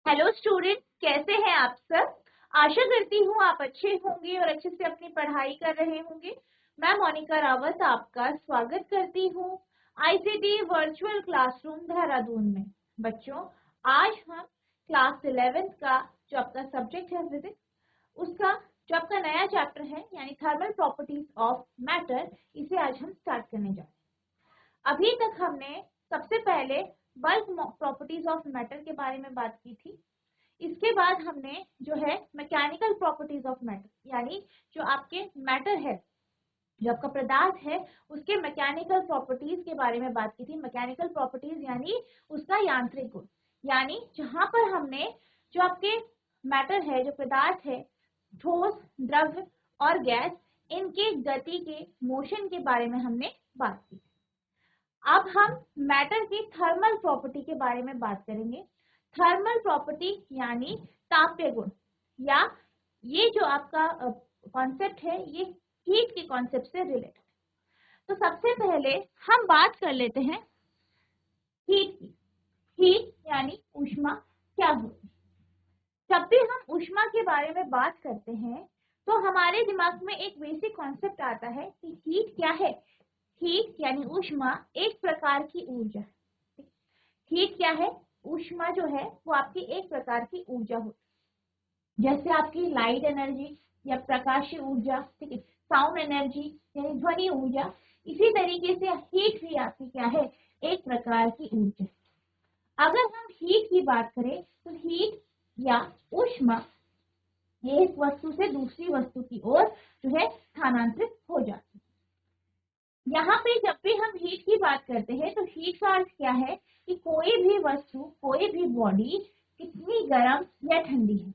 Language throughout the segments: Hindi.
हेलो स्टूडेंट, कैसे हैं आप सब। आशा करती हूँ आप अच्छे होंगे और अच्छे से अपनी पढ़ाई कर रहे होंगे। मैं मोनिका रावत आपका स्वागत करती हूँ आईसीटी वर्चुअल क्लासरूम देहरादून में। बच्चों, आज हम क्लास 11th का जो आपका सब्जेक्ट है फिजिक्स, उसका जो आपका नया चैप्टर है यानी थर्मल प्रॉपर्टीज ऑफ मैटर, इसे आज हम स्टार्ट करने जा रहे हैं। अभी तक हमने सबसे पहले बल्क प्रॉपर्टीज ऑफ मैटर के बारे में बात की थी। इसके बाद हमने जो है मैकेनिकल प्रॉपर्टीज ऑफ मैटर यानी जो आपके मैटर है, जो आपका पदार्थ है, उसके मैकेनिकल प्रॉपर्टीज के बारे में बात की थी। मैकेनिकल प्रॉपर्टीज यानी उसका यांत्रिक गुण, यानी जहां पर हमने जो आपके मैटर है, जो पदार्थ है, ठोस, द्रव्य और गैस, इनके गति के मोशन के बारे में हमने बात की। अब हम मैटर की थर्मल प्रॉपर्टी के बारे में बात करेंगे। थर्मल प्रॉपर्टी यानी तापीय गुण, या ये जो आपका कॉन्सेप्ट है ये हीट के कॉन्सेप्ट से रिलेटेड। तो सबसे पहले हम बात कर लेते हैं हीट की। हीट यानी ऊष्मा क्या होती है। जब भी हम ऊष्मा के बारे में बात करते हैं तो हमारे दिमाग में एक बेसिक कॉन्सेप्ट आता है कि हीट क्या है। हीट यानी ऊष्मा एक प्रकार की ऊर्जा है। हीट क्या है? ऊष्मा जो है वो आपकी एक प्रकार की ऊर्जा होती है, जैसे आपकी लाइट एनर्जी या प्रकाशीय ऊर्जा, ठीक है, साउंड एनर्जी यानी ध्वनि ऊर्जा। इसी तरीके से हीट भी आपकी क्या है? एक प्रकार की ऊर्जा। अगर हम हीट की बात करें तो हीट या ऊष्मा एक वस्तु से दूसरी वस्तु की ओर जो है स्थानांतरित हो जाती है। यहाँ पे जब भी हम हीट की बात करते हैं तो हीट का अर्थ क्या है कि कोई भी वस्तु, कोई भी बॉडी कितनी गर्म या ठंडी है।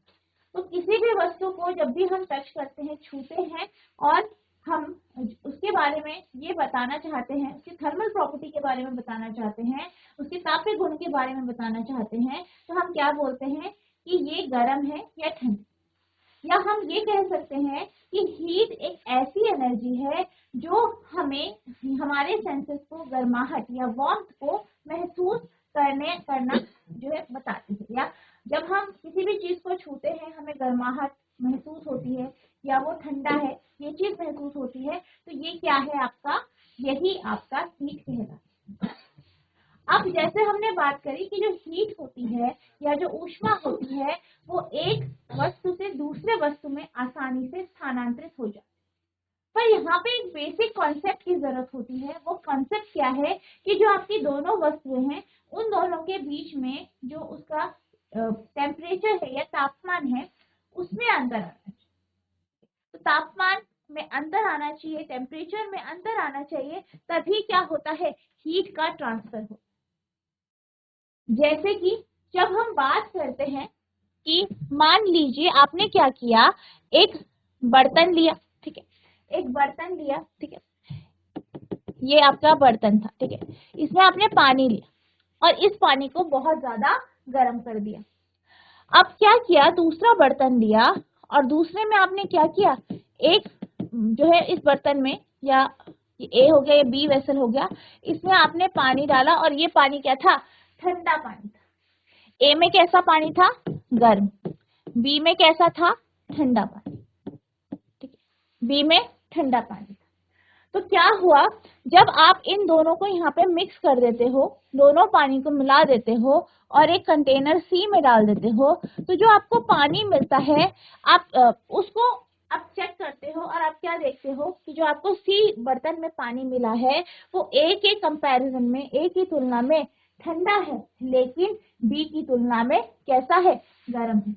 तो किसी भी वस्तु को जब भी हम टच करते हैं, छूते हैं और हम उसके बारे में ये बताना चाहते हैं, उसकी थर्मल प्रॉपर्टी के बारे में बताना चाहते हैं, उसके तापीय गुण के बारे में बताना चाहते हैं, तो हम क्या बोलते हैं कि ये गर्म है या ठंडी। या हम ये कह सकते हैं कि हीट एक ऐसी एनर्जी है जो हमें हमारे सेंसेस को गर्माहट या वार्मथ को महसूस करना जो है बताती है। या जब हम किसी भी चीज को छूते हैं हमें गर्माहट महसूस होती है या वो ठंडा है, ये चीज महसूस होती है, तो ये क्या है आपका? यही आपका हीट कहलाता है। अब जैसे हमने बात करी कि जो हीट होती है या जो ऊष्मा होती है वो एक वस्तु से दूसरे वस्तु में आसानी से स्थानांतरित हो जाती है। पर यहाँ पे एक बेसिक कॉन्सेप्ट की जरूरत होती है। वो कॉन्सेप्ट क्या है कि जो आपकी दोनों वस्तुएं हैं उन दोनों के बीच में जो उसका टेम्परेचर है या तापमान है, उसमें अंतर आना चाहिए। तो तापमान में अंतर आना चाहिए, टेम्परेचर में अंतर आना चाहिए, तभी क्या होता है? हीट का ट्रांसफर होता है। जैसे कि जब हम बात करते हैं कि मान लीजिए आपने क्या किया, एक बर्तन लिया, ठीक है, एक बर्तन लिया, ठीक है, ये आपका बर्तन था, ठीक है, इसमें आपने पानी लिया और इस पानी को बहुत ज्यादा गर्म कर दिया। अब क्या किया, दूसरा बर्तन लिया और दूसरे में आपने क्या किया, एक जो है इस बर्तन में, या ए हो गया या बी वेसल हो गया, इसमें आपने पानी डाला और ये पानी क्या था? ठंडा पानी था। ए में कैसा पानी था? गर्म। बी में कैसा था? ठंडा पानी, ठीक है, बी में ठंडा पानी था। तो क्या हुआ, जब आप इन दोनों को यहाँ पे मिक्स कर देते हो, दोनों पानी को मिला देते हो और एक कंटेनर सी में डाल देते हो, तो जो आपको पानी मिलता है आप उसको आप चेक करते हो और आप क्या देखते हो कि जो आपको सी बर्तन में पानी मिला है वो ए के कंपैरिजन में, ए की तुलना में ठंडा है, लेकिन बी की तुलना में कैसा है? गर्म है।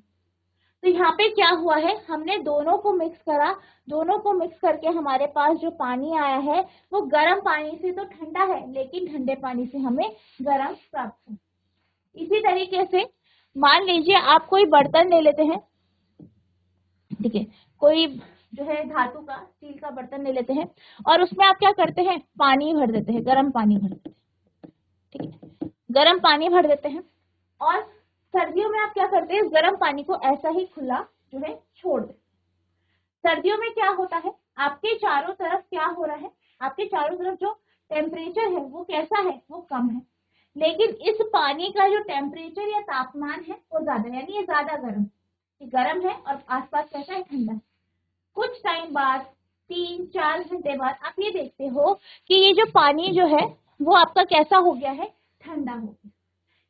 तो यहाँ पे क्या हुआ है, हमने दोनों को मिक्स करा, दोनों को मिक्स करके हमारे पास जो पानी आया है वो गर्म पानी से तो ठंडा है, लेकिन ठंडे पानी से हमें गर्म प्राप्त हो। इसी तरीके से मान लीजिए आप कोई बर्तन ले लेते हैं, ठीक है, कोई जो है धातु का, स्टील का बर्तन ले लेते हैं और उसमें आप क्या करते हैं? पानी भर देते हैं, गर्म पानी भर देते हैं, ठीक है, गर्म पानी भर देते हैं। और सर्दियों में आप क्या करते हैं? गर्म पानी को ऐसा ही खुला जो है छोड़ देते। सर्दियों में क्या होता है, आपके चारों तरफ क्या हो रहा है? आपके चारों तरफ जो टेम्परेचर है वो कैसा है? वो कम है, लेकिन इस पानी का जो टेम्परेचर या तापमान है वो ज्यादा, यानी ये ज्यादा गर्म है और आसपास कैसा है, ठंडा है। कुछ टाइम बाद 3-4 घंटे बाद आप ये देखते हो कि ये जो पानी जो है वो आपका कैसा हो गया है, ठंडा हो गया।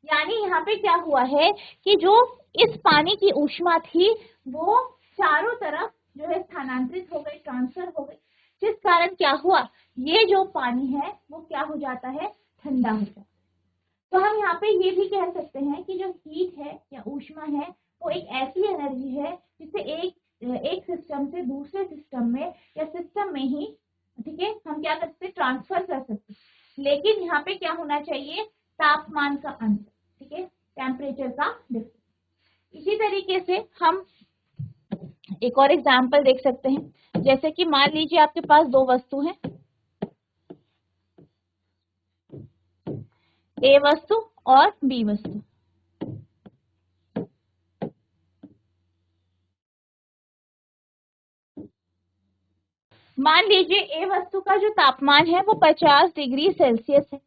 यानी यहाँ पे क्या हुआ है कि जो इस पानी की ऊष्मा थी वो चारों तरफ जो है स्थानांतरित हो गई, ट्रांसफर हो गई, जिस कारण क्या हुआ, ये जो पानी है वो क्या हो जाता है, ठंडा हो जाता है। तो हम यहाँ पे ये भी कह सकते हैं कि जो हीट है या ऊष्मा है वो एक ऐसी एनर्जी है जिसे एक सिस्टम से दूसरे सिस्टम में या सिस्टम में ही, ठीक है, हम क्या कर सकते, ट्रांसफर कर सकते। लेकिन यहाँ पे क्या होना चाहिए, तापमान का अंतर, ठीक है, टेम्परेचर का डिफरेंस। इसी तरीके से हम एक और एग्जांपल देख सकते हैं। जैसे कि मान लीजिए आपके पास दो वस्तु हैं, ए वस्तु और बी वस्तु। मान लीजिए ए वस्तु का जो तापमान है वो 50 डिग्री सेल्सियस है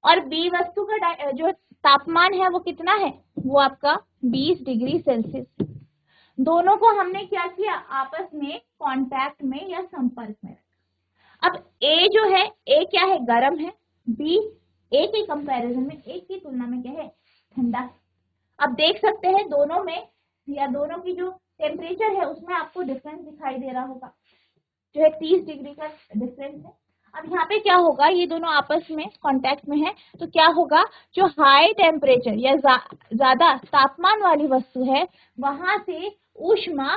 और बी वस्तु का जो तापमान है वो कितना है, वो आपका 20 डिग्री सेल्सियस है। दोनों को हमने क्या किया, आपस में कांटेक्ट में या संपर्क में रखा। अब ए जो है, ए क्या है, गर्म है, बी ए के कंपैरिजन में, ए की तुलना में क्या है, ठंडा है। अब देख सकते हैं दोनों में या दोनों की जो टेम्परेचर है उसमें आपको डिफरेंस दिखाई दे रहा होगा, जो है 30 डिग्री का डिफरेंस है। अब यहाँ पे क्या होगा, ये दोनों आपस में कांटेक्ट में है, तो क्या होगा, जो हाई टेम्परेचर या ज्यादा तापमान वाली वस्तु है वहां से ऊष्मा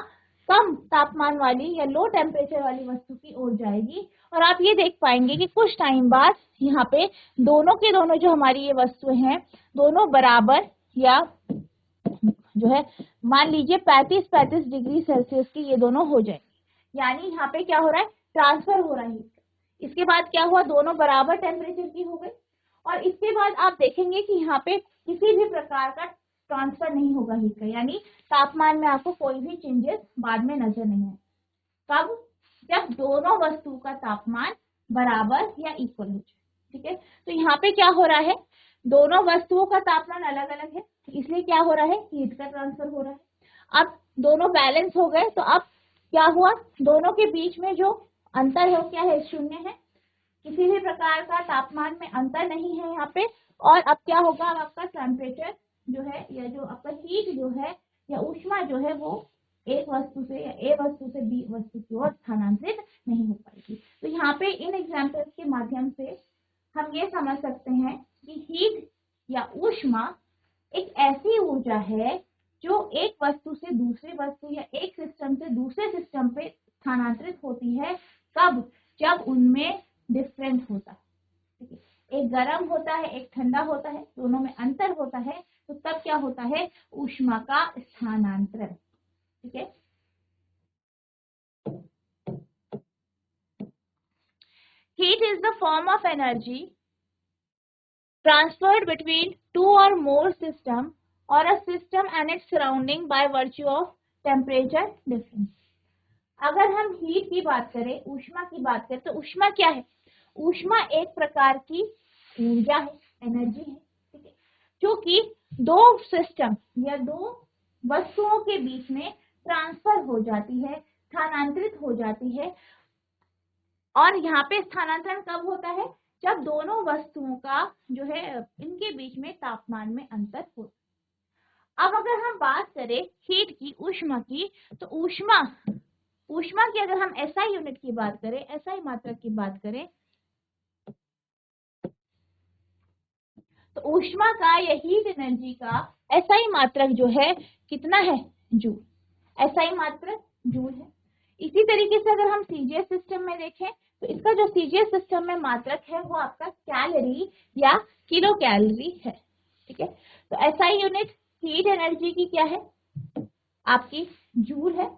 कम तापमान वाली या लो टेम्परेचर वाली वस्तु की ओर जाएगी। और आप ये देख पाएंगे कि कुछ टाइम बाद यहाँ पे दोनों के दोनों जो हमारी ये वस्तुएं हैं दोनों बराबर या जो है मान लीजिए 35 डिग्री सेल्सियस की ये दोनों हो जाएंगे। यानी यहाँ पे क्या हो रहा है, ट्रांसफर हो रहा है। इसके बाद क्या हुआ, दोनों बराबर टेम्परेचर की हो गई। और इसके बाद आप देखेंगे कि यहाँ पे किसी भी प्रकार का ट्रांसफर नहीं होगा हीट का, यानी तापमान में आपको कोई भी चेंजेस बाद में नजर नहीं आए। कब, जब दोनों वस्तु का तापमान बराबर या इक्वल हो जाए, ठीक है। तो यहाँ पे क्या हो रहा है, दोनों वस्तुओं का तापमान अलग अलग है, इसलिए क्या हो रहा है, हीट का ट्रांसफर हो रहा है। अब दोनों बैलेंस हो गए, तो अब क्या हुआ, दोनों के बीच में जो अंतर है वो क्या है, शून्य है, किसी भी प्रकार का तापमान में अंतर नहीं है यहाँ पे। और अब क्या होगा, अब आपका टेम्परेचर जो है या जो आपका हीट जो है या ऊष्मा जो है वो एक वस्तु से या ए वस्तु से बी वस्तु की ओर स्थानांतरित नहीं हो पाएगी। तो यहाँ पे इन एग्जाम्पल्स के माध्यम से हम ये समझ सकते हैं कि हीट या ऊष्मा एक ऐसी ऊर्जा है जो एक वस्तु से दूसरी वस्तु या एक सिस्टम से दूसरे सिस्टम पे स्थानांतरित होती है। कब, जब उनमें डिफरेंस होता है, ठीक है, एक गर्म होता है एक ठंडा होता है, दोनों में अंतर होता है, तो तब क्या होता है, ऊष्मा का स्थानांतरण, ठीक है। Heat is the form of energy transferred between two or more system or a system and its surrounding by virtue of temperature difference। अगर हम हीट की बात करें, ऊष्मा की बात करें, तो ऊष्मा क्या है, ऊष्मा एक प्रकार की ऊर्जा है, एनर्जी है, ठीक है, जो कि दो सिस्टम या दो वस्तुओं के बीच में ट्रांसफर हो जाती है, स्थानांतरित हो जाती है। और यहाँ पे स्थानांतरण कब होता है, जब दोनों वस्तुओं का जो है इनके बीच में तापमान में अंतर हो। अब अगर हम बात करें हीट की, ऊष्मा की, तो ऊष्मा की अगर हम एसआई यूनिट की बात करें, एसआई मात्रक की बात करें, तो ऊष्मा का या हीट एनर्जी का एसआई मात्रक जो है कितना है, जूल, एसआई मात्रक जूल है। इसी तरीके से अगर हम सीजीएस सिस्टम में देखें, तो इसका जो सीजीएस सिस्टम में मात्रक है वो आपका कैलोरी या किलो कैलोरी है, ठीक है। तो एसआई यूनिट हीट एनर्जी की क्या है, आपकी जूल है,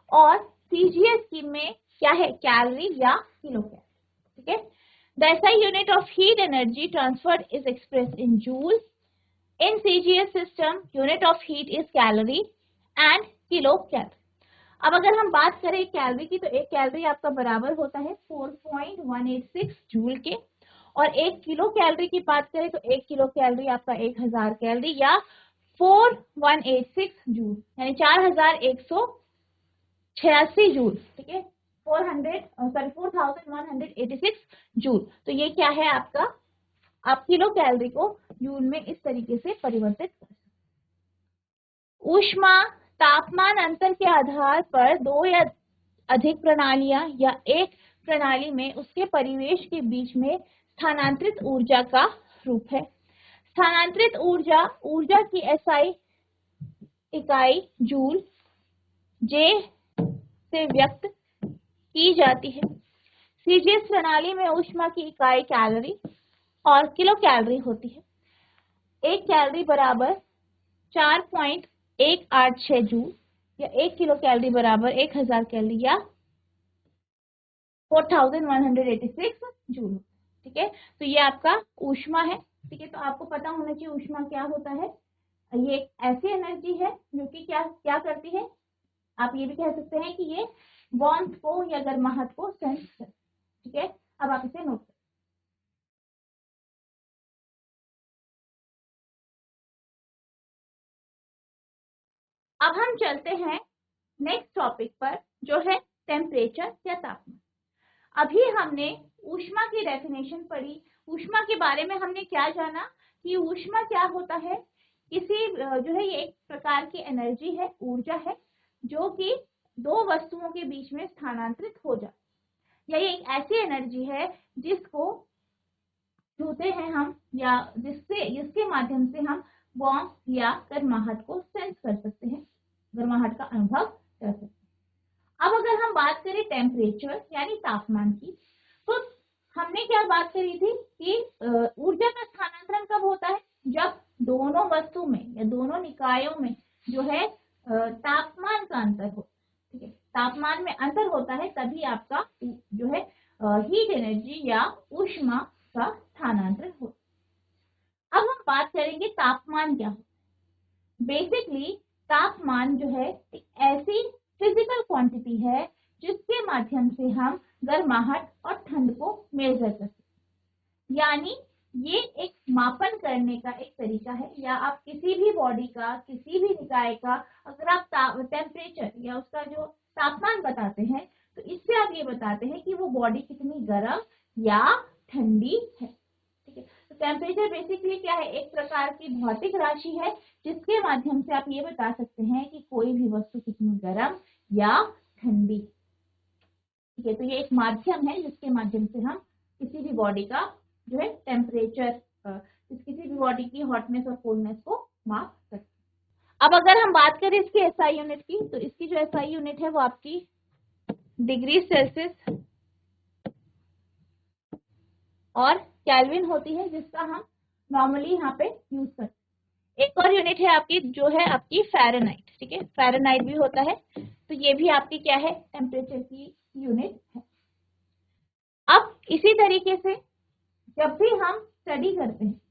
और सीजीएस की में क्या है, कैलोरी या किलो कैलोरी, ठीक है। The SI unit of heat energy transferred is expressed in joule. In CGS system, unit of heat is calorie and kilocalorie. अब अगर हम बात करें कैलोरी की, तो एक कैलोरी आपका बराबर होता है 4.186 जूल के, और 1 किलो कैलोरी की बात करें तो 1 किलो कैलोरी आपका 1000 कैलोरी या 4186 जूल, यानी 4186 जूल, ठीक है, 4186 जूल। तो ये क्या है आपका, आप किलो कैलोरी को जूल में इस तरीके से परिवर्तित कर सकते। ऊष्मा तापमान अंतर के आधार पर दो या अधिक प्रणालियां या एक प्रणाली में उसके परिवेश के बीच में स्थानांतरित ऊर्जा का रूप है। स्थानांतरित ऊर्जा, ऊर्जा की एसआई इकाई जूल जे से व्यक्त की जाती है। सीजीएस प्रणाली में ऊष्मा की इकाई कैलोरी और किलो कैलोरी होती है। 1 कैलोरी बराबर 4.186 जूल या 1 किलो कैलोरी बराबर 1000 कैलोरी या 4186 जूल, ठीक है। तो ये आपका ऊष्मा है, ठीक है। तो आपको पता होना चाहिए ऊष्मा क्या होता है। ये एक ऐसी एनर्जी है जो कि क्या क्या करती है, आप ये भी कह सकते हैं कि ये वार्मथ को या गर्माहट को सेंस करती है, ठीक है। अब आप इसे नोट करें। अब हम चलते हैं नेक्स्ट टॉपिक पर, जो है टेम्परेचर या तापमान। अभी हमने ऊष्मा की डेफिनेशन पढ़ी। ऊष्मा के बारे में हमने क्या जाना कि ऊष्मा क्या होता है, किसी जो है ये एक प्रकार की एनर्जी है, ऊर्जा है, जो कि दो वस्तुओं के बीच में स्थानांतरित हो जाए, या ये एक ऐसी एनर्जी है जिसको छूते हैं हम या जिसके माध्यम से हम वार्म या गर्माहट को सेंस कर सकते हैं, गर्माहट का अनुभव कर सकते हैं। अब अगर हम बात करें टेम्परेचर यानी तापमान की, तो हमने क्या बात करी थी कि ऊर्जा का स्थानांतरण कब होता है, जब दोनों वस्तु में या दोनों निकायों में जो है तापमान का अंतर हो, ठीक है, तापमान में अंतर होता है, तभी आपका जो है हीट एनर्जी या ऊष्मा का स्थानांतरण हो। अब हम बात करेंगे तापमान क्या हो। बेसिकली तापमान जो है एक ऐसी फिजिकल क्वांटिटी है जिसके माध्यम से हम गर्माहट और ठंड को मेजर कर सकते हैं। यानी ये एक मापन करने का एक तरीका है, या आप किसी भी बॉडी का, किसी भी निकाय का अगर आप टेम्परेचर या उसका जो तापमान बताते हैं, तो इससे आप ये बताते हैं कि वो बॉडी कितनी गर्म या ठंडी है, ठीक है। तो टेम्परेचर बेसिकली क्या है, एक प्रकार की भौतिक राशि है जिसके माध्यम से आप ये बता सकते हैं कि कोई भी वस्तु कितनी गर्म या ठंडी, ठीक है। तो ये एक माध्यम है जिसके माध्यम से हम किसी भी बॉडी का जो है टेम्परेचर, किसी भी बॉडी की हॉटनेस और कोल्डनेस को माप सकते हैं। अब अगर हम बात करें इसकी एसआई यूनिट की, तो इसकी जो एसआई यूनिट है वो आपकी डिग्री सेल्सियस और केल्विन होती है, जिसका हम नॉर्मली यहाँ पे यूज करते हैं। एक और यूनिट है आपकी जो है आपकी फ़ारेनहाइट, ठीक है, फ़ारेनहाइट भी होता है। तो ये भी आपकी क्या है, टेम्परेचर की यूनिट है। अब इसी तरीके से जब भी हम स्टडी करते हैं,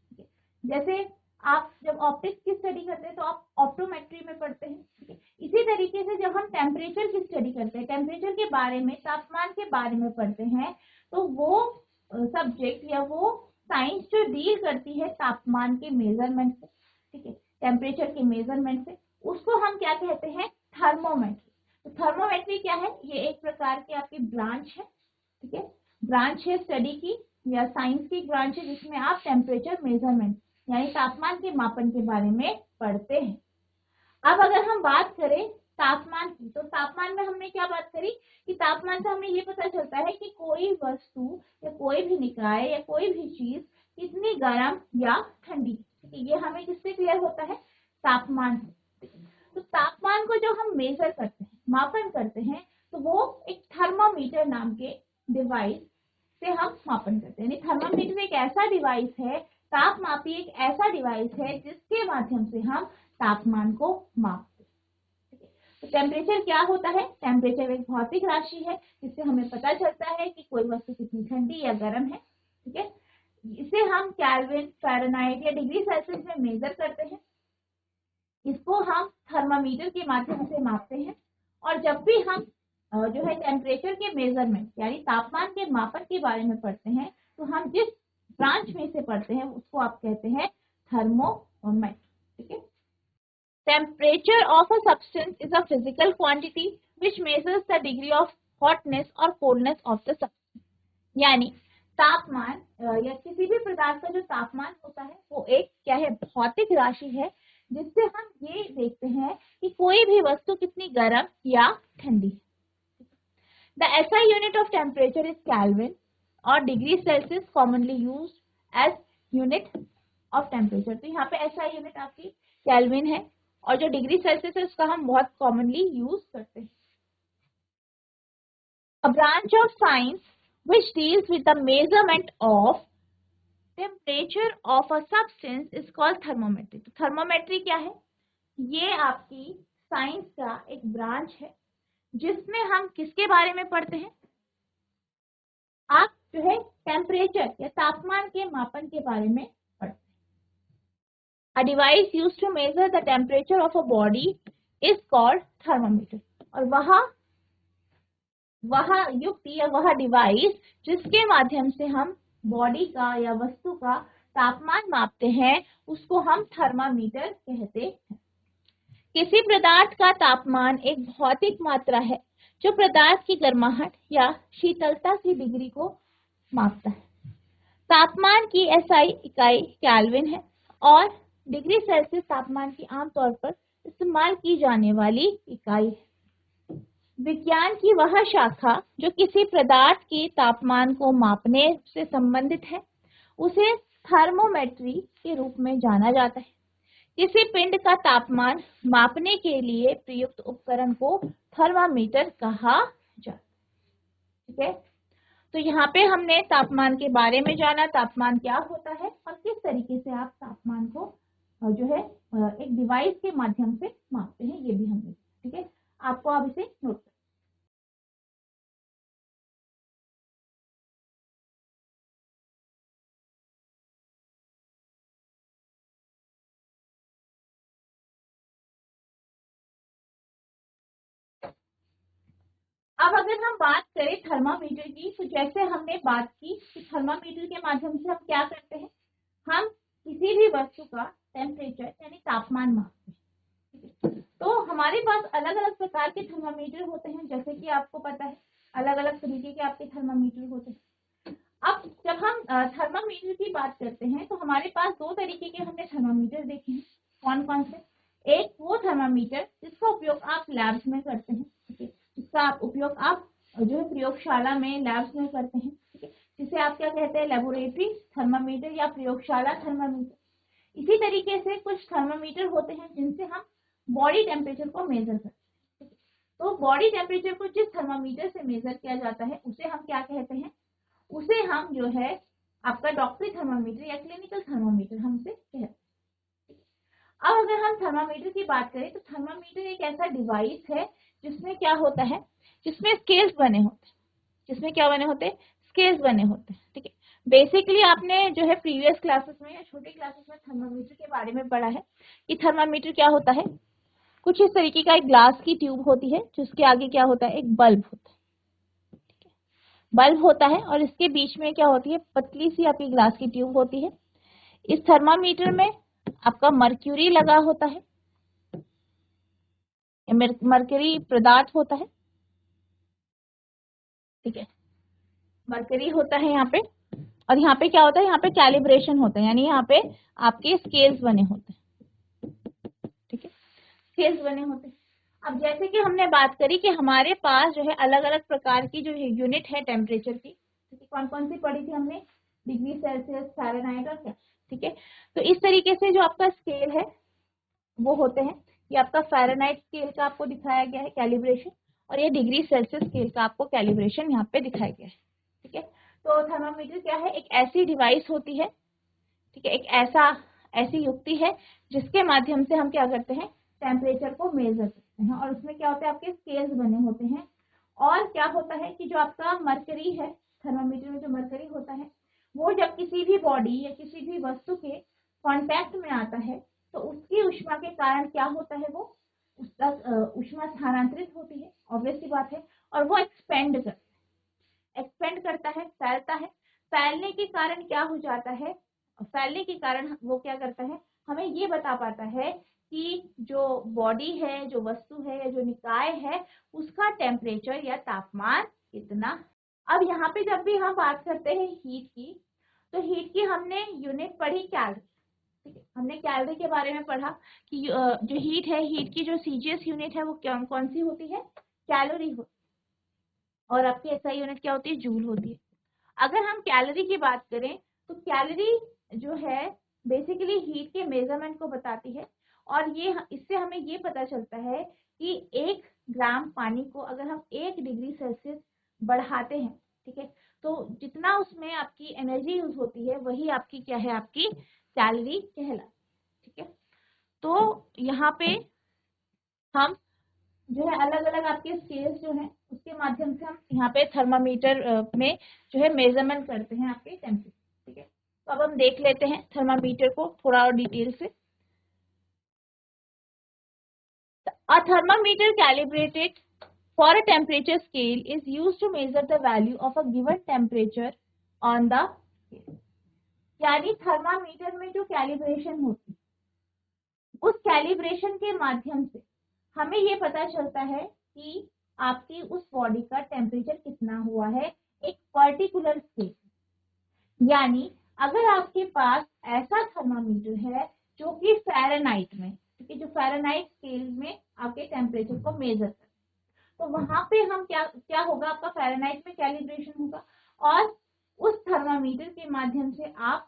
जैसे आप जब ऑप्टिक्स की स्टडी करते हैं तो आप ऑप्टोमेट्री में पढ़ते हैं, ठीक है। इसी तरीके से जब हम टेम्परेचर की स्टडी करते हैं, टेम्परेचर के बारे में, तापमान के बारे में पढ़ते हैं, तो वो सब्जेक्ट या वो साइंस जो डील करती है तापमान के मेजरमेंट से, ठीक है, टेम्परेचर के मेजरमेंट से, उसको हम क्या कहते हैं, थर्मोमेट्री। तो थर्मोमेट्री क्या है, ये एक प्रकार की आपकी ब्रांच है, ठीक है, ब्रांच है स्टडी की या साइंस की ब्रांच है, जिसमें आप टेम्परेचर मेजरमेंट यानी तापमान के मापन के बारे में पढ़ते हैं। अब अगर हम बात करें तापमान की, तो तापमान में हमने क्या बात करी कि तापमान से हमें ये पता चलता है कि कोई वस्तु या कोई भी निकाय या कोई भी चीज कितनी गर्म या ठंडी, ये हमें किससे क्लियर होता है, तापमान से। तो तापमान को जो हम मेजर करते हैं, मापन करते हैं, तो वो एक थर्मामीटर नाम के डिवाइस से हम मापन करते हैं। थर्मामीटर एक ऐसा डिवाइस है, तापमापी एक ऐसा डिवाइस है जिसके माध्यम से हम तापमान को मापते हैं। तो टेम्परेचर क्या होता है, टेम्परेचर एक भौतिक राशि है जिससे हमें पता चलता है कि कोई वस्तु कितनी ठंडी या गर्म है, ठीक है। इसे हम केल्विन, फ़ारेनहाइट या डिग्री सेल्सियस में मेजर करते हैं। इसको हम थर्मामीटर के माध्यम से मापते हैं। और जब भी हम जो है टेम्परेचर के मेजरमेंट यानी तापमान के मापन के बारे में पढ़ते हैं, तो हम जिस ब्रांच में से पढ़ते हैं उसको आप कहते हैं थर्मोमेट्री। ठीक है। Temperature of a substance is a physical quantity which measures the degree of hotness और कोल्डनेस ऑफ द सब्सटेंस। यानी तापमान या किसी भी पदार्थ का जो तापमान होता है वो एक क्या है, भौतिक राशि है, जिससे हम ये देखते हैं कि कोई भी वस्तु कितनी गर्म या ठंडी है। The SI unit of temperature is Kelvin और degree Celsius commonly used as unit of temperature। तो यहाँ पे SI यूनिट आपकी केल्विन है और जो डिग्री सेल्सियस है उसका हम बहुत कॉमनली यूज करते हैं। A branch of science which deals with the measurement of temperature of a substance is called thermometry। तो थर्मोमेट्री क्या है? ये आपकी साइंस का एक ब्रांच है जिसमें हम किसके बारे में पढ़ते हैं? आप जो है टेम्परेचर या तापमान के मापन के बारे में पढ़ते हैं। A device used to measure the temperature of a body is called thermometer। और वह युक्ति या वह डिवाइस जिसके माध्यम से हम बॉडी का या वस्तु का तापमान मापते हैं उसको हम थर्मामीटर कहते हैं। किसी पदार्थ का तापमान एक भौतिक मात्रा है जो पदार्थ की गर्माहट या शीतलता की डिग्री को मापता है। तापमान की एसआई इकाई केल्विन है और डिग्री सेल्सियस तापमान की आमतौर पर इस्तेमाल की जाने वाली इकाई है। विज्ञान की वह शाखा जो किसी पदार्थ के तापमान को मापने से संबंधित है उसे थर्मोमेट्री के रूप में जाना जाता है। किसी पिंड का तापमान मापने के लिए प्रयुक्त उपकरण को थर्मामीटर कहा जाता है। ठीक है। तो यहाँ पे हमने तापमान के बारे में जाना, तापमान क्या होता है और किस तरीके से आप तापमान को जो है एक डिवाइस के माध्यम से मापते हैं, ये भी हमने। ठीक है, आपको अब इसे नोट अब अगर हम बात करें थर्मामीटर की, तो जैसे हमने बात की कि थर्मामीटर के माध्यम से हम क्या करते हैं, हम किसी भी वस्तु का टेम्परेचर यानी तापमान मापते हैं। तो हमारे पास अलग अलग प्रकार के थर्मामीटर होते हैं, जैसे कि आपको पता है अलग अलग तरीके के आपके थर्मामीटर होते हैं। अब जब हम थर्मामीटर की बात करते हैं तो हमारे पास दो तरीके के हमने थर्मामीटर देखे हैं। कौन कौन से? एक वो थर्मामीटर जिसका उपयोग आप लैब्स में करते हैं, ठीक है, जिसका उपयोग आप जो है प्रयोगशाला में लैब्स में करते हैं, ठीक है, जिसे आप क्या कहते हैं, लेबोरेटरी थर्मामीटर या प्रयोगशाला थर्मामीटर। इसी तरीके से कुछ थर्मामीटर होते हैं जिनसे हम बॉडी टेम्परेचर को मेजर करते हैं। तो बॉडी टेम्परेचर को जिस थर्मामीटर से मेजर किया जाता है उसे हम क्या कहते हैं, उसे हम जो है आपका डॉक्टरी थर्मामीटर या क्लिनिकल थर्मामीटर हमसे कहते हैं। अब अगर हम थर्मामीटर की बात करें तो थर्मामीटर एक ऐसा डिवाइस है जिसमें क्या होता है, जिसमें स्केल्स बने होते हैं। जिसमें क्या बने होते हैं? स्केल्स बने होते हैं। ठीक है, बेसिकली आपने जो है प्रीवियस क्लासेस में या छोटे क्लासेस में थर्मामीटर के बारे में पढ़ा है कि थर्मामीटर क्या होता है। कुछ इस तरीके का एक ग्लास की ट्यूब होती है जिसके आगे क्या होता है, एक बल्ब होता है। बल्ब होता है और इसके बीच में क्या होती है, पतली सी आपकी ग्लास की ट्यूब होती है। इस थर्मामीटर में आपका मर्क्यूरी लगा होता है, मरकरी पदार्थ होता है। ठीक है, मरकरी होता है यहाँ पे, और यहाँ पे क्या होता है, यहाँ पे कैलिब्रेशन होता है, यानी यहाँ पे आपके स्केल्स बने होते हैं। ठीक है, स्केल्स बने होते हैं। अब जैसे कि हमने बात करी कि हमारे पास जो है अलग अलग प्रकार की जो है यूनिट है टेम्परेचर की, कौन कौन सी पढ़ी थी हमने, डिग्री सेल्सियस, फ़ारेनहाइट और क्या। ठीक है, तो इस तरीके से जो आपका स्केल है वो होते हैं। ये आपका फ़ारेनहाइट स्केल का आपको दिखाया गया है कैलिब्रेशन, और ये डिग्री सेल्सियस स्केल का आपको कैलिब्रेशन यहाँ पे दिखाया गया है। ठीक है, तो थर्मामीटर क्या है, एक ऐसी डिवाइस होती है, ठीक है, एक ऐसी युक्ति है जिसके माध्यम से हम क्या करते हैं, टेम्परेचर को मेजर करते हैं। और उसमें क्या होता है, आपके स्केल्स बने होते हैं। और क्या होता है कि जो आपका मरकरी है, थर्मामीटर में जो मरकरी होता है, वो जब किसी भी बॉडी या किसी भी वस्तु के कांटेक्ट में आता है तो उसकी ऊष्मा के कारण क्या होता है, वो उसका ऊष्मा स्थानांतरित होती है, ऑब्वियस सी बात है, और वो एक्सपेंड करता है, फैलता है। फैलने के कारण क्या हो जाता है, फैलने के कारण वो क्या करता है, हमें ये बता पाता है कि जो बॉडी है, जो वस्तु है या जो निकाय है, उसका टेम्परेचर या तापमान कितना। अब यहाँ पे जब भी हम बात करते हैं हीट की, तो हीट की हमने यूनिट पढ़ी कैलोरी, ठीक है, हमने कैलोरी के बारे में पढ़ा कि जो हीट है, हीट की जो सीजीएस यूनिट है वो कौन सी होती है, कैलोरी होती है, और आपकी एसआई यूनिट क्या होती है, जूल होती है। अगर हम कैलोरी की बात करें तो कैलोरी जो है बेसिकली हीट के मेजरमेंट को बताती है, और ये इससे हमें ये पता चलता है कि 1 ग्राम पानी को अगर हम 1 डिग्री सेल्सियस बढ़ाते हैं, ठीक है, तो जितना उसमें आपकी एनर्जी यूज होती है वही आपकी क्या है, आपकी कैलोरी कहलाती है, ठीक है। तो यहाँ पे हम जो है अलग अलग आपके स्केल्स जो है उसके माध्यम से हम यहाँ पे थर्मामीटर में जो है मेजरमेंट करते हैं आपके टेम्परेचर, ठीक है। तो अब हम देख लेते हैं थर्मामीटर को थोड़ा और डिटेल से। A thermometer calibrated for a temperature scale is used to measure the value of a given temperature on the scale। यानी थर्मामीटर में जो कैलिब्रेशन होती है, उस कैलिब्रेशन के माध्यम से हमें ये पता चलता है कि आपकी उस बॉडी का टेम्परेचर कितना हुआ है एक पर्टिकुलर स्केल। यानी अगर आपके पास ऐसा थर्मामीटर है जो कि फ़ारेनहाइट में, ठीक है, जो फ़ारेनहाइट स्केल में आपके टेम्परेचर को मेजर करता है, तो वहां पे हम क्या होगा, आपका फ़ारेनहाइट में कैलिब्रेशन होगा, और उस थर्मामीटर के माध्यम से आप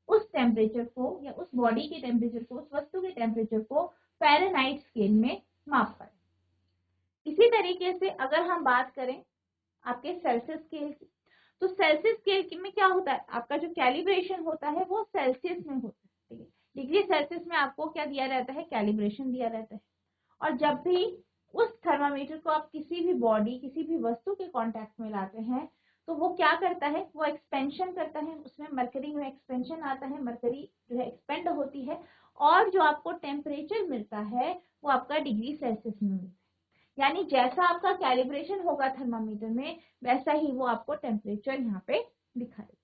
उस टेम्परेचर को या उस बॉडी के टेम्परेचर को, उस वस्तु के टेम्परेचर को फ़ारेनहाइट स्केल में माप करें। इसी तरीके से अगर हम बात करें आपके सेल्सियस स्केल की, तो सेल्सियस स्केल में क्या होता है, आपका जो कैलिब्रेशन होता है वो सेल्सियस में होता है, ठीक है, डिग्री सेल्सियस में आपको क्या दिया रहता है, कैलिब्रेशन दिया रहता है। और जब भी उस थर्मामीटर को आप किसी भी बॉडी, किसी भी वस्तु के कांटेक्ट में लाते हैं, तो वो क्या करता है, वो एक्सपेंशन करता है, उसमें मरकरी में एक्सपेंशन आता है, मरकरी जो है एक्सपेंड होती है, और जो आपको टेम्परेचर मिलता है वो आपका डिग्री सेल्सियस में मिलता है। यानी जैसा आपका कैलिब्रेशन होगा थर्मामीटर में, वैसा ही वो आपको टेम्परेचर यहाँ पे दिखाएगा।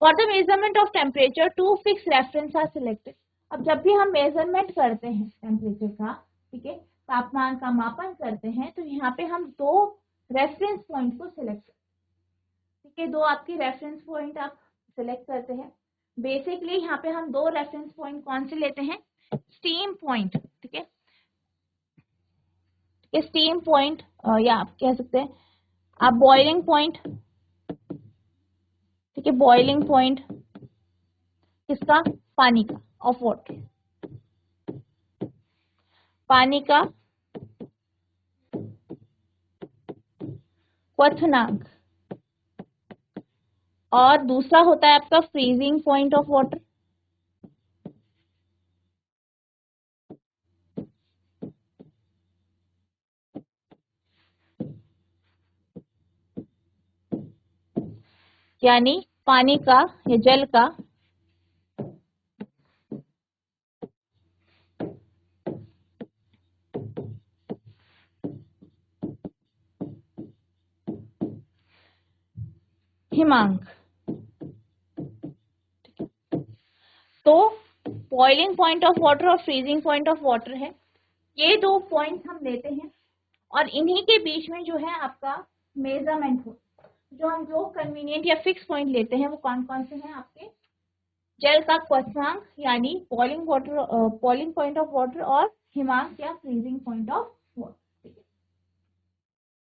For the measurement of temperature 2 fix reference are selected. अब जब भी हम मेजरमेंट करते हैं टेम्परेचर का, ठीक है, तापमान का मापन करते हैं, तो यहाँ पे हम 2 रेफरेंस पॉइंट को सिलेक्ट करते हैं, ठीक है, 2 आपकी रेफरेंस पॉइंट आप सिलेक्ट करते हैं। बेसिकली यहाँ पे हम 2 रेफरेंस पॉइंट कौन से लेते हैं, स्टीम पॉइंट, ठीक है, स्टीम पॉइंट, या आप कह सकते हैं आप बॉइलिंग पॉइंट, ठीक है, बॉइलिंग पॉइंट किसका, पानी का, ऑफ वाटर, पानी का क्वथनांक, और दूसरा होता है आपका फ्रीजिंग पॉइंट ऑफ वाटर, यानी पानी का या जल का हिमांक। तो बॉइलिंग पॉइंट ऑफ वाटर और फ्रीजिंग पॉइंट ऑफ वाटर है, ये 2 पॉइंट हम लेते हैं, और इन्हीं के बीच में जो है आपका मेजरमेंट हो, जो हम जो कन्वीनियंट या फिक्स पॉइंट लेते हैं वो कौन कौन से हैं आपके, जल का क्वथनांक यानी boiling water, boiling point of water, और हिमांक या freezing point of water.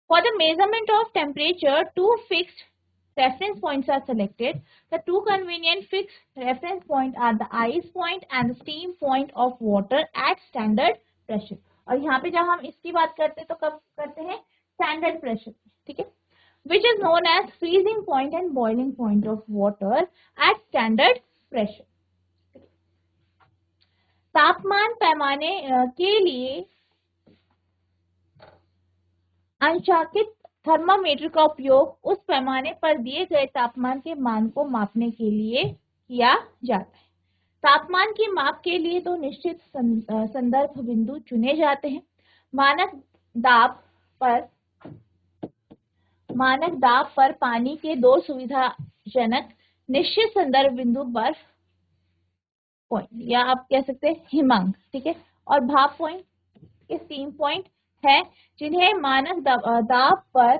For the measurement of temperature, 2 fixed reference points are selected. The 2 convenient fixed reference points are the ice point and the steam point of water at standard pressure. और यहाँ पे जब हम इसकी बात करते हैं तो कब करते हैं, स्टैंडर्ड प्रेशर, ठीक है, which is known as freezing point and boiling point of water at standard pressure. तापमान पैमाने के लिए अंशांकित थर्मामीटर का उपयोग उस पैमाने पर दिए गए तापमान के मान को मापने के लिए किया जाता है। तापमान की माप के लिए 2 निश्चित संदर्भ बिंदु चुने जाते हैं। मानक दाब पर मानक दाब पर पानी के दो सुविधाजनक निश्चित संदर्भ बिंदु बर्फ पॉइंट, या आप कह सकते हैं हिमांक, ठीक है, और भाप पॉइंट, ये स्टीम पॉइंट है, जिन्हें मानक दाब पर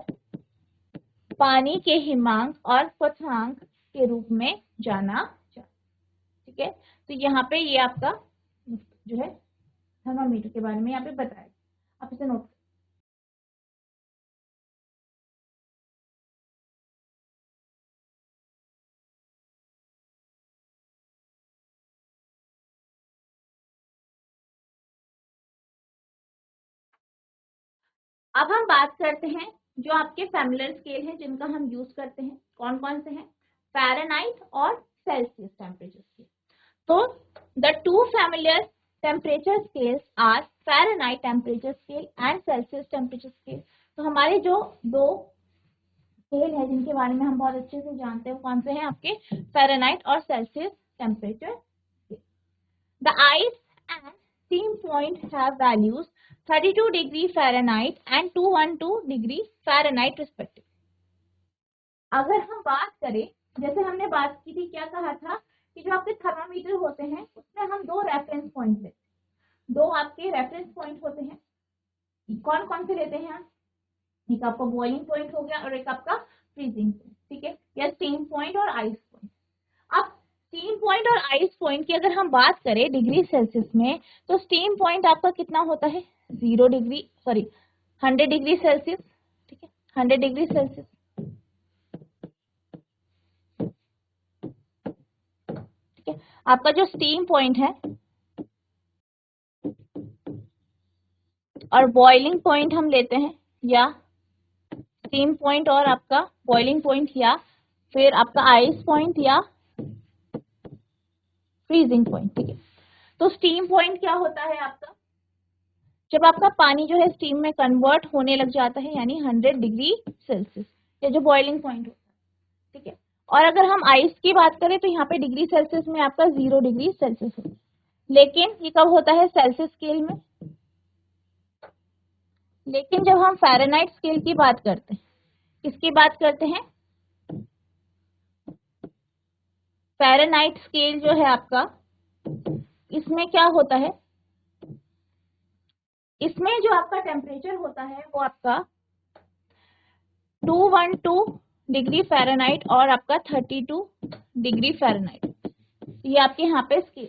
पानी के हिमांक और क्वथनांक के रूप में जाना जाता, ठीक है। तो यहाँ पे ये आपका जो है थर्मामीटर के बारे में यहाँ पे बताया, आप इसे नोट। अब हम बात करते हैं जो आपके फैमिलियर स्केल हैं जिनका हम यूज करते हैं, कौन कौन से हैं, फ़ारेनहाइट और सेल्सियस टेम्परेचर स्केल। तो the two familiar temperature scales are Fahrenheit temperature scale and Celsius temperature scale. तो हमारे जो दो स्केल है जिनके बारे में हम बहुत अच्छे से जानते हैं, कौन से हैं आपके, फ़ारेनहाइट और Celsius temperature. The ice and steam point have values 32 degree Fahrenheit and 212 degree Fahrenheit respectively. अगर हम बात करें, जैसे हमने बात की थी, क्या कहा था कि जो आपके थर्मामीटर होते हैं उसमें हम दो रेफरेंस पॉइंट लेते हैं, दो आपके रेफरेंस पॉइंट होते हैं, कौन कौन से लेते हैं, एक आपका बॉइलिंग पॉइंट हो गया और एक आपका फ्रीजिंग पॉइंट, ठीक है, या स्टीम पॉइंट और आइस पॉइंट। अब स्टीम पॉइंट और आइस पॉइंट की अगर हम बात करें डिग्री सेल्सियस में, तो स्टीम पॉइंट आपका कितना होता है, 100 डिग्री सेल्सियस, ठीक है, 100 डिग्री सेल्सियस, ठीक है। आपका जो स्टीम पॉइंट है और बॉइलिंग पॉइंट हम लेते हैं, या स्टीम पॉइंट और आपका बॉइलिंग पॉइंट, या फिर आपका आइस पॉइंट या फ्रीजिंग पॉइंट, ठीक है। तो स्टीम पॉइंट क्या होता है आपका, जब आपका पानी जो है स्टीम में कन्वर्ट होने लग जाता है, यानी 100 डिग्री सेल्सियस, ये जो बॉइलिंग पॉइंट होता है, ठीक है। और अगर हम आइस की बात करें तो यहाँ पे डिग्री सेल्सियस में आपका 0 डिग्री सेल्सियस होता है, लेकिन ये कब होता है, सेल्सियस स्केल में। लेकिन जब हम फ़ारेनहाइट स्केल की बात करते हैं, किसकी बात करते हैं, फ़ारेनहाइट स्केल जो है आपका, इसमें क्या होता है, इसमें जो आपका टेम्परेचर होता है वो आपका 212 डिग्री फ़ारेनहाइट और आपका 32 डिग्री फ़ारेनहाइट, ये आपके यहाँ पे scale.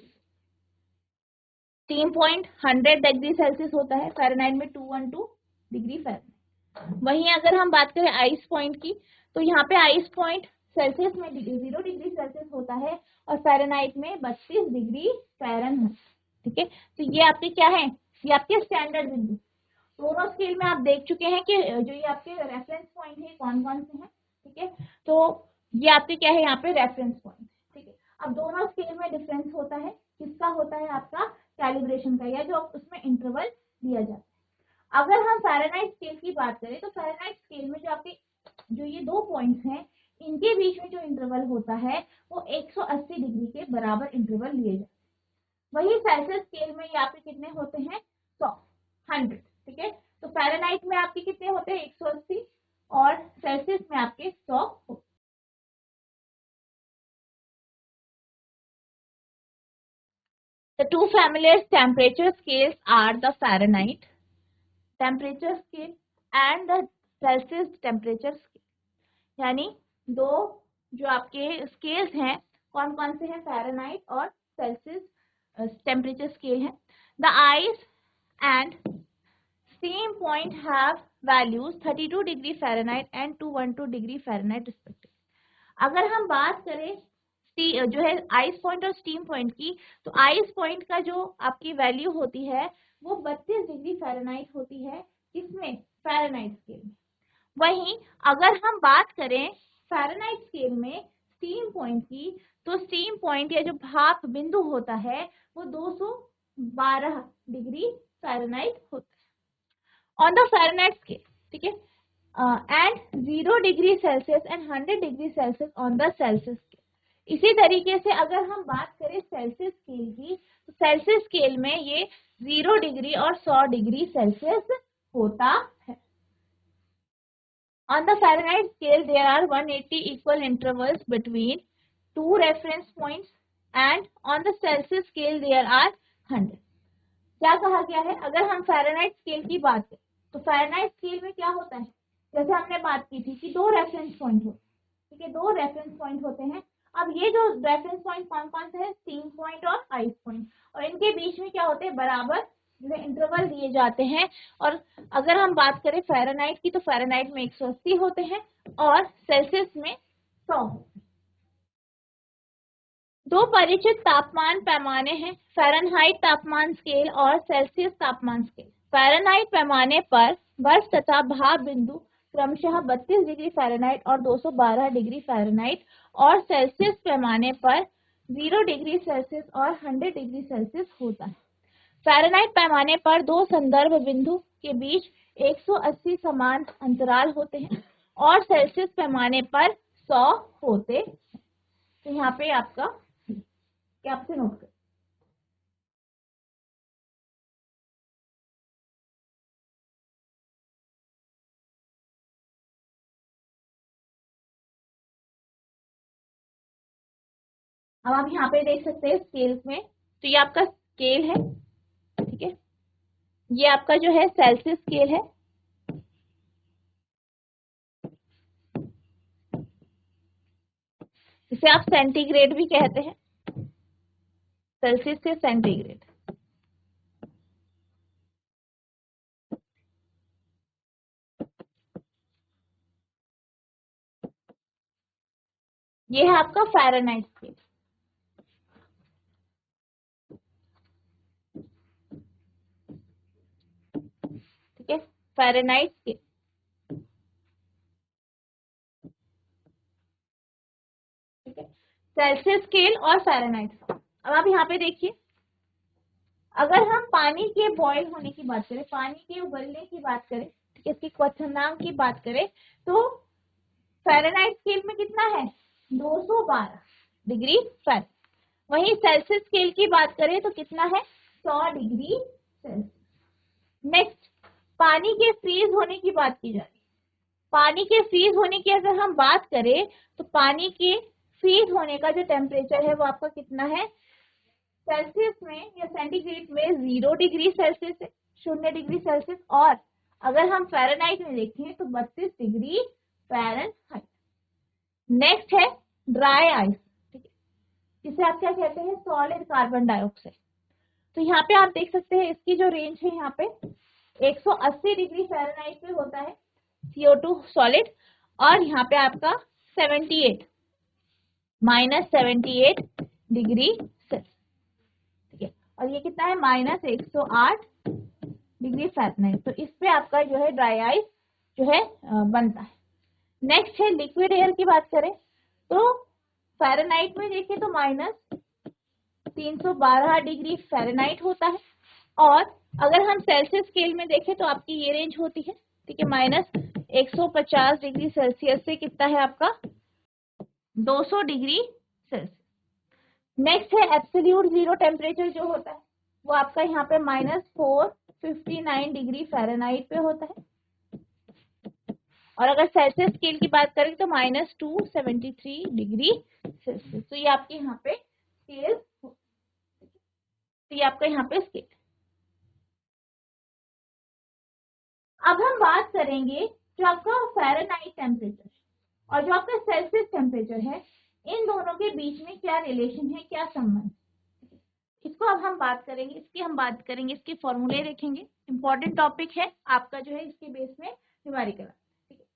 Steam point 100 degree Celsius होता है, फ़ारेनहाइट में 212 डिग्री फ़ारेनहाइट। वहीं अगर हम बात करें आइस पॉइंट की, तो यहाँ पे आइस पॉइंट सेल्सियस में 0 डिग्री सेल्सियस होता है और फ़ारेनहाइट में 32 डिग्री फ़ारेनहाइट, ठीक है। तो ये आपके क्या है, ये आपके स्टैंडर्ड बिंदु, दोनों स्केल में आप देख चुके हैं कि जो ये आपके रेफरेंस पॉइंट है कौन कौन से हैं, ठीक है। तो ये आपके क्या है यहाँ पे रेफरेंस पॉइंट, ठीक है। अब दोनों स्केल में डिफरेंस होता है, किसका होता है, आपका कैलिब्रेशन का, या जो उसमें इंटरवल दिया जाता है। अगर हम फ़ारेनहाइट स्केल की बात करें तो फ़ारेनहाइट स्केल में जो आपके जो ये दो पॉइंट्स हैं, इनके बीच में जो इंटरवल होता है वो 180 डिग्री के बराबर इंटरवल लिए जाते हैं। वही सेल्सियस स्केल में ये आपके कितने होते हैं, 100, ठीक है। तो फ़ारेनहाइट में आपके कितने होते हैं, 180, और सेल्सियस में आपके 100। The two familiar temperature scales are the Fahrenheit temperature scale and the Celsius temperature scale। यानी दो जो आपके स्केल्स हैं, कौन कौन से हैं, फ़ारेनहाइट और सेल्सियस टेम्परेचर स्केल है। The ice and steam point have values 32 degree Fahrenheit and 212 degree Fahrenheit respective. अगर हम बात करें जो है आइस पॉइंट और स्टीम पॉइंट की, तो आइस पॉइंट का जो आपकी वैल्यू होती है वो 32 डिग्री फ़ारेनहाइट होती है, किसमें, फ़ारेनहाइट स्केल में। वहीं अगर हम बात करें फ़ारेनहाइट स्केल में स्टीम पॉइंट की, तो स्टीम पॉइंट या जो भाप बिंदु होता है वो 212 डिग्री फ़ारेनहाइट होता है ऑन द फ़ारेनहाइट स्केल, ठीक है, and 0 degree Celsius and 100 degree Celsius on the Celsius scale. इसी तरीके से अगर हम बात करें सेल्सियस स्केल की, तो सेल्सियस स्केल में ये 0 डिग्री और 100 डिग्री सेल्सियस होता है। On the Fahrenheit scale, there are 180 equal intervals between two reference points, and on the Celsius scale there are 100. क्या कहा गया है, अगर हम फ़ारेनहाइट स्केल की बात करें तो फ़ारेनहाइट स्केल में क्या होता है, जैसे हमने बात की थी कि दो रेफरेंस पॉइंट होते हैं, ठीक है, दो रेफरेंस पॉइंट होते हैं। अब ये जो रेफरेंस पॉइंट कौन कौन से हैं, स्टीम पॉइंट और आइस पॉइंट, और इनके बीच में क्या होते हैं, बराबर इंटरवल दिए जाते हैं। और अगर हम बात करें फ़ारेनहाइट की तो फ़ारेनहाइट में 180 होते हैं और सेल्सियस में 100 होते हैं। दो परिचित तापमान पैमाने हैं, फ़ारेनहाइट तापमान स्केल और सेल्सियस तापमान स्केल। फ़ारेनहाइट पैमाने पर बर्फ तथा भाप बिंदु क्रमशः 32 डिग्री फ़ारेनहाइट और 212 डिग्री फ़ारेनहाइट, और सेल्सियस पैमाने पर 0 डिग्री सेल्सियस और 100 डिग्री सेल्सियस होता है। फ़ारेनहाइट पैमाने पर दो संदर्भ बिंदु के बीच 180 समान अंतराल होते हैं और सेल्सियस पैमाने पर 100 होते हैं। तो यहाँ पे आपका क्या आपसे नोट कर, अब आप यहाँ पे देख सकते हैं स्केल्स में, तो ये आपका स्केल है, ठीक है, ये आपका जो है सेल्सियस स्केल है, इसे आप सेंटीग्रेड भी कहते हैं, सेल्सियस से सेंटीग्रेड। ये है आपका फ़ारेनहाइट स्केल, ठीक है, फ़ारेनहाइट स्केल, ठीक है, सेल्सियस स्केल और फ़ारेनहाइट स्केल। अब आप यहाँ पे देखिए, अगर हम पानी के बॉयल होने की बात करें, पानी के उबलने की बात करें, ठीक है, इसकी क्वथनांक की बात करें तो फ़ारेनहाइट स्केल में कितना है, 212 डिग्री फ़ारेनहाइट। वहीं सेल्सियस स्केल की बात करें तो कितना है, 100 डिग्री सेल्सियस। नेक्स्ट, पानी के फ्रीज होने की बात की जा रही है। पानी के फ्रीज होने की अगर हम बात करें तो पानी के फ्रीज होने का जो टेम्परेचर है वो आपका कितना है, सेल्सियस में या सेंटीग्रेड में 0 डिग्री सेल्सियस है, 0 डिग्री सेल्सियस, और अगर हम फ़ारेनहाइट में देखें तो 32 डिग्री फ़ारेनहाइट। नेक्स्ट है ड्राई आइस, ठीक है, जिसे आप क्या कहते हैं, सॉलिड कार्बन डाइऑक्साइड। तो यहाँ पे आप देख सकते हैं इसकी जो रेंज है यहाँ पे 180 डिग्री फ़ारेनहाइट पे होता है CO2 सॉलिड, और यहाँ पे आपका 78 -78 डिग्री सेल्सियस, ठीक है, और ये कितना है, -108 डिग्री फ़ारेनहाइट। तो इस पे आपका जो है ड्राई आइस जो है बनता है। नेक्स्ट है लिक्विड एयर की बात करें तो फ़ारेनहाइट में देखें तो -312 डिग्री फ़ारेनहाइट होता है, और अगर हम सेल्सियस स्केल में देखें तो आपकी ये रेंज होती है, ठीक है, -150 डिग्री सेल्सियस से कितना है आपका 200 डिग्री सेल्सियस। नेक्स्ट है एब्सोल्यूट जीरो टेम्परेचर जो होता है वो आपका यहाँ पे -459 डिग्री फ़ारेनहाइट पे होता है, और अगर सेल्सियस स्केल की बात करें तो -273 डिग्री सेल्सियस। तो ये आपके यहाँ पे स्केल, तो ये आपका यहाँ पे स्केल। अब हम बात करेंगे जो आपका फ़ारेनहाइट टेम्परेचर और जो आपका सेल्सियस टेम्परेचर है, इन दोनों के बीच में क्या रिलेशन है, क्या संबंध, इसको अब हम बात करेंगे, इसकी हम बात करेंगे, इसके फॉर्मूले देखेंगे। इंपॉर्टेंट टॉपिक है आपका जो है इसके बेस में न्यूमेरिकल, ठीक है।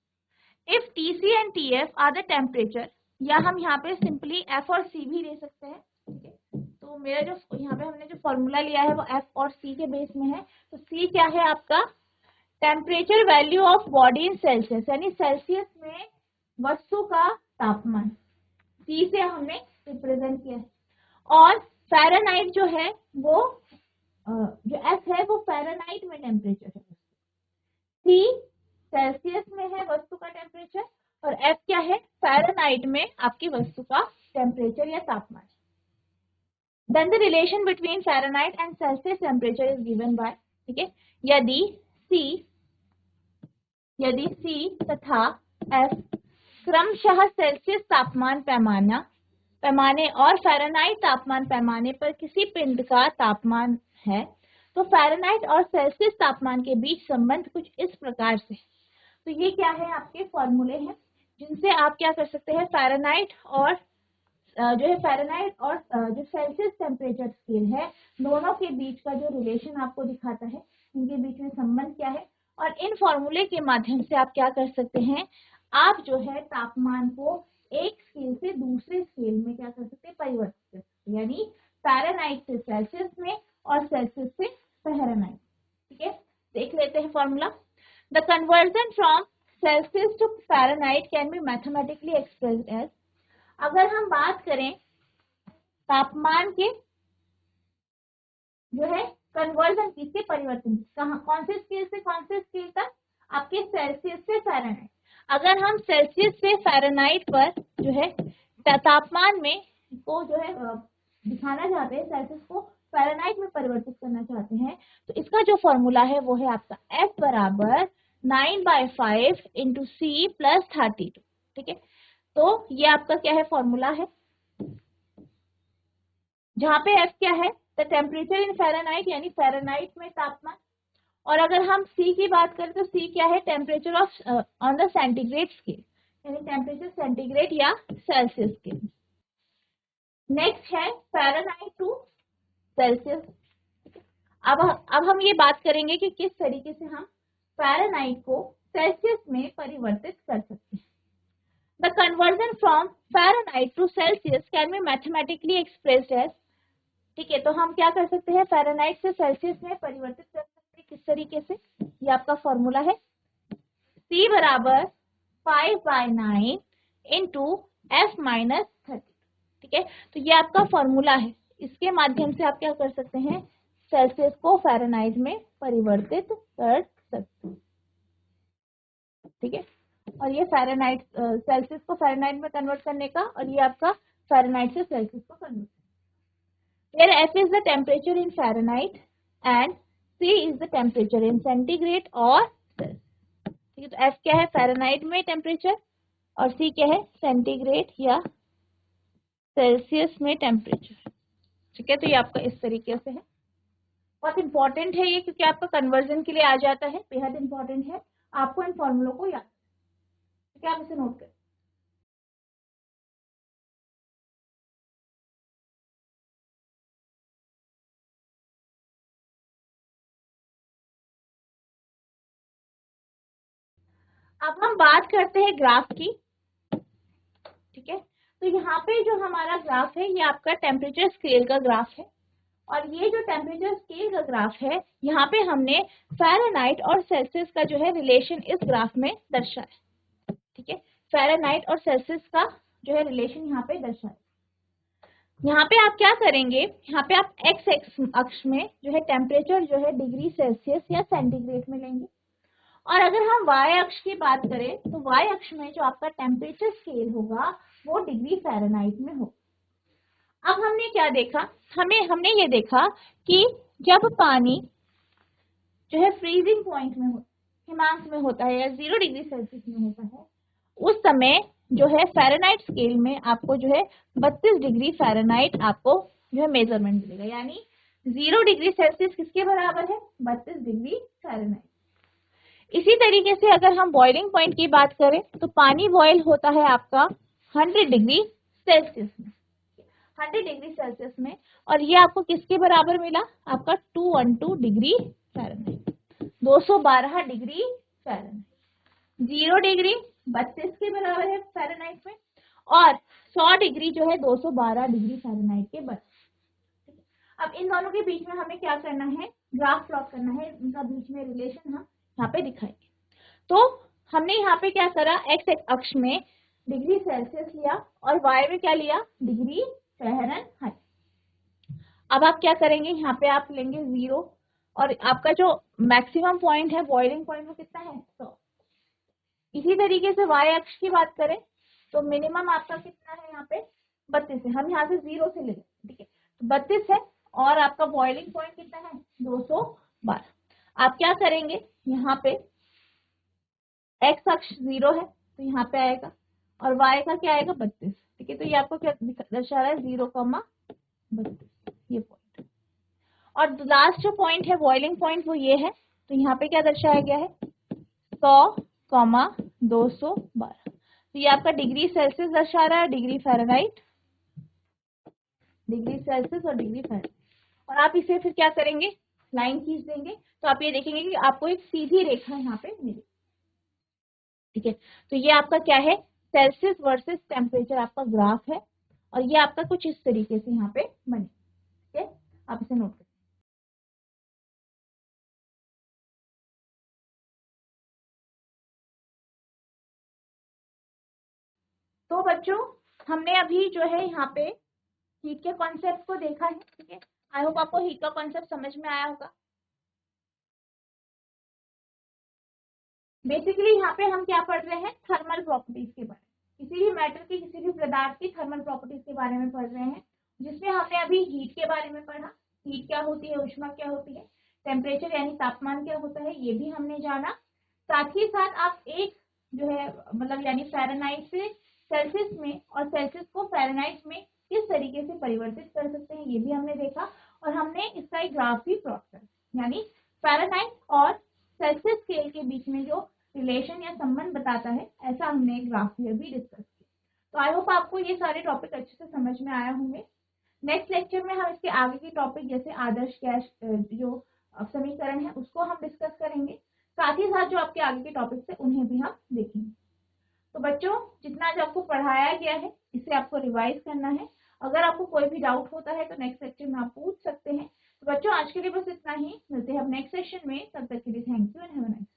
If TC and TF are the temperature, या हम यहाँ पे सिंपली F और C भी ले सकते हैं, ठीक है। तो मेरा जो यहाँ पे हमने जो फॉर्मूला लिया है वो F और C के बेस में है। तो C क्या है आपका, temperature value of body in Celsius, यानी सेल्सियस में वस्तु का तापमान, C से हमने रिप्रेजेंट किया है। और फ़ारेनहाइट जो है वो जो F है वो फ़ारेनहाइट में टेम्परेचर है, C सेल्सियस में है वस्तु का टेम्परेचर, और F क्या है, फ़ारेनहाइट में आपकी वस्तु का टेम्परेचर या तापमान। Then the relation between Fahrenheit and Celsius temperature is given by, ठीक है, यदि C यदि C तथा F क्रमशः सेल्सियस तापमान पैमाने और फ़ारेनहाइट तापमान पैमाने पर किसी पिंड का तापमान है, तो फ़ारेनहाइट और सेल्सियस तापमान के बीच संबंध कुछ इस प्रकार से। तो ये क्या है, आपके फॉर्मूले हैं जिनसे आप क्या कर सकते हैं, फ़ारेनहाइट और जो सेल्सियस टेम्परेचर स्केल है, दोनों के बीच का जो रिलेशन आपको दिखाता है, इनके बीच में संबंध क्या है, और इन फॉर्मूले के माध्यम से आप क्या कर सकते हैं, आप जो है तापमान को एक स्केल से दूसरे स्केल में क्या कर सकते हैं, परिवर्तित कर सकते हैं, यानी फ़ारेनहाइट से सेल्सियस में और सेल्सियस से फ़ारेनहाइट। ठीक है, देख लेते हैं formula. The conversion from Celsius to Fahrenheit can be mathematically expressed as, अगर हम बात करें तापमान के जो है कन्वर्जन किसके परिवर्तन, कहाँ, कौन से स्केल से कौन से स्केल तक, आपके सेल्सियस से फ़ारेनहाइट। अगर हम सेल्सियस से फ़ारेनहाइट पर जो है तापमान में को जो है दिखाना चाहते हैं, सेल्सियस को फ़ारेनहाइट में परिवर्तित करना चाहते हैं, तो इसका जो फॉर्मूला है वो है आपका F बराबर 9/5 इंटू C प्लस 32। ठीक है, तो ये आपका क्या है, फॉर्मूला है, जहाँ पे F क्या है, द टेम्परेचर इन फ़ारेनहाइट, यानी फ़ारेनहाइट में तापमान, और अगर हम C की बात करें तो C क्या है, temperature of on the centigrade scale, यानी टेम्परेचर सेंटीग्रेड या सेल्सियस स्केल। नेक्स्ट है फ़ारेनहाइट टू सेल्सियस। अब हम ये बात करेंगे कि किस तरीके से हम फ़ारेनहाइट को सेल्सियस में परिवर्तित कर सकते हैं। The conversion from Fahrenheit to Celsius can be mathematically expressed as, ठीक है, तो हम क्या कर सकते हैं, फ़ारेनहाइट से सेल्सियस में परिवर्तित कर सकते हैं, किस तरीके से, ये आपका फॉर्मूला है, C बराबर 5/9 इंटू F माइनस 30। ठीक है, तो ये आपका फॉर्मूला है, इसके माध्यम से आप क्या कर सकते हैं, सेल्सियस को फ़ारेनहाइट में परिवर्तित कर सकते हैं। ठीक है, और ये फ़ारेनहाइट सेल्सियस को फ़ारेनहाइट में कन्वर्ट करने का, और ये आपका फ़ारेनहाइट से सेल्सियस को convert, where F is the temperature in Fahrenheit and C is the temperature in centigrade और Celsius। ठीक है, तो F क्या है, फ़ारेनहाइट में टेम्परेचर, और C क्या है, सेंटीग्रेड या सेल्सियस में टेम्परेचर। ठीक है, तो ये आपका इस तरीके से है, बहुत इंपॉर्टेंट है ये, क्योंकि आपका कन्वर्जन के लिए आ जाता है, बेहद इंपॉर्टेंट है, आपको इन फॉर्मूलों को याद, ठीक है, आप इसे नोट करें। अब हम बात करते हैं ग्राफ की। ठीक है, तो यहाँ पे जो हमारा ग्राफ है, ये आपका टेम्परेचर स्केल का ग्राफ है, और ये जो टेम्परेचर स्केल का ग्राफ है, यहाँ पे हमने फ़ारेनहाइट और सेल्सियस का जो है रिलेशन इस ग्राफ में दर्शाया। ठीक है, फ़ारेनहाइट और सेल्सियस का जो है रिलेशन यहाँ पे दर्शाया। यहाँ पे आप क्या करेंगे, यहाँ पे आप एक्स अक्ष में जो है टेम्परेचर जो है डिग्री सेल्सियस या सेंटीग्रेड में लेंगे, और अगर हम वाई अक्ष की बात करें तो वाई अक्ष में जो आपका टेम्परेचर स्केल होगा वो डिग्री फ़ारेनहाइट में होगा। अब हमने क्या देखा, हमने ये देखा कि जब पानी जो है फ्रीजिंग पॉइंट में हो, हिमांक में होता है, या 0 डिग्री सेल्सियस में होता है, उस समय जो है फ़ारेनहाइट स्केल में आपको जो है 32 डिग्री फ़ारेनहाइट आपको जो है मेजरमेंट मिलेगा, यानी 0 डिग्री सेल्सियस किसके बराबर है, 32 डिग्री फ़ारेनहाइट। इसी तरीके से अगर हम बॉइलिंग पॉइंट की बात करें तो पानी बॉयल होता है आपका 100 डिग्री सेल्सियस में, 100 डिग्री सेल्सियस में, और ये आपको किसके बराबर मिला, आपका 212 degree Fahrenheit, 212 degree Fahrenheit. 0 degree 32 के बराबर है फ़ारेनहाइट में, और 100 डिग्री जो है 212 डिग्री फ़ारेनहाइट के बराबर। अब इन दोनों के बीच में हमें क्या करना है, ग्राफ प्लॉट करना है, इनका बीच में रिलेशन हम यहाँ पे दिखाएंगे। तो हमने यहाँ पे क्या करा, एक्स अक्ष में डिग्री सेल्सियस लिया, और वाई में क्या लिया, डिग्री फ़ारेनहाइट। अब आप क्या करेंगे, यहाँ पे आप लेंगे 0, और आपका जो मैक्सिमम पॉइंट है, बॉइलिंग पॉइंट, वो कितना है, 100। इसी तरीके से वाई अक्ष की बात करें तो मिनिमम आपका कितना है, यहाँ पे 32 है, हम यहाँ से 0 से ले लें। ठीक है, तो 32 है, और आपका बॉइलिंग पॉइंट कितना है, 212। आप क्या करेंगे, यहाँ पे एक्स अक्ष 0 है तो यहाँ पे आएगा, और y का क्या आएगा 32। ठीक है, तो ये आपको क्या दर्शा रहा है 0,32 ये पॉइंट। और लास्ट जो पॉइंट है बॉइलिंग पॉइंट वो ये है, तो यहाँ पे क्या दर्शाया गया है 100,212। तो ये आपका डिग्री सेल्सियस दर्शा रहा है, डिग्री फ़ारेनहाइट, डिग्री सेल्सियस और डिग्री फ़ारेनहाइट। और आप इसे फिर क्या करेंगे, लाइन खींच देंगे, तो आप ये देखेंगे कि आपको एक सीधी रेखा यहाँ पे मिलेगी। ठीक है, तो ये आपका क्या है सेल्सियस वर्सेस टेम्परेचर आपका ग्राफ है, और ये आपका कुछ इस तरीके से यहाँ पे बने। ठीक है, आप इसे नोट करें। तो बच्चों हमने अभी जो है यहाँ पे हीट के कॉन्सेप्ट को देखा है। ठीक है, आई होप आपको हीट का कॉन्सेप्ट समझ में आया होगा। बेसिकली यहाँ पे हम क्या पढ़ रहे हैं, थर्मल प्रॉपर्टीज के बारे में, किसी भी मैटर की, किसी भी पदार्थ की थर्मल प्रॉपर्टीज के बारे में पढ़ रहे हैं, जिसमें हमने अभी हीट के बारे में पढ़ा, हीट क्या होती है, उष्मा क्या होती है, टेम्परेचर यानी तापमान क्या होता है ये भी हमने जाना। साथ ही साथ आप एक जो है मतलब यानी फ़ारेनहाइट से सेल्सियस में और सेल्सियस को फ़ारेनहाइट में किस तरीके से परिवर्तित कर सकते हैं ये भी हमने देखा, और हमने इसका एक ग्राफ भी प्लॉट कर, यानी फ़ारेनहाइट और सेल्सियस स्केल के बीच में जो रिलेशन या संबंध बताता है, ऐसा हमने एक ग्राफ भी डिस्कस किया। तो आई होप आपको ये सारे टॉपिक अच्छे से समझ में आया होंगे। नेक्स्ट लेक्चर में हम इसके आगे के टॉपिक जैसे आदर्श गैस जो समीकरण है उसको हम डिस्कस करेंगे, साथ ही साथ जो आपके आगे के टॉपिक्स है उन्हें भी हम देखेंगे। तो बच्चों जितना जो आपको पढ़ाया गया है इसे आपको रिवाइज करना है। अगर आपको कोई भी डाउट होता है तो नेक्स्ट लेक्चर में आप पूछ सकते हैं। तो बच्चों आज के लिए बस इतना ही, मिलते हैं अब नेक्स्ट सेशन में, तब तक के लिए thank you and have a nice day.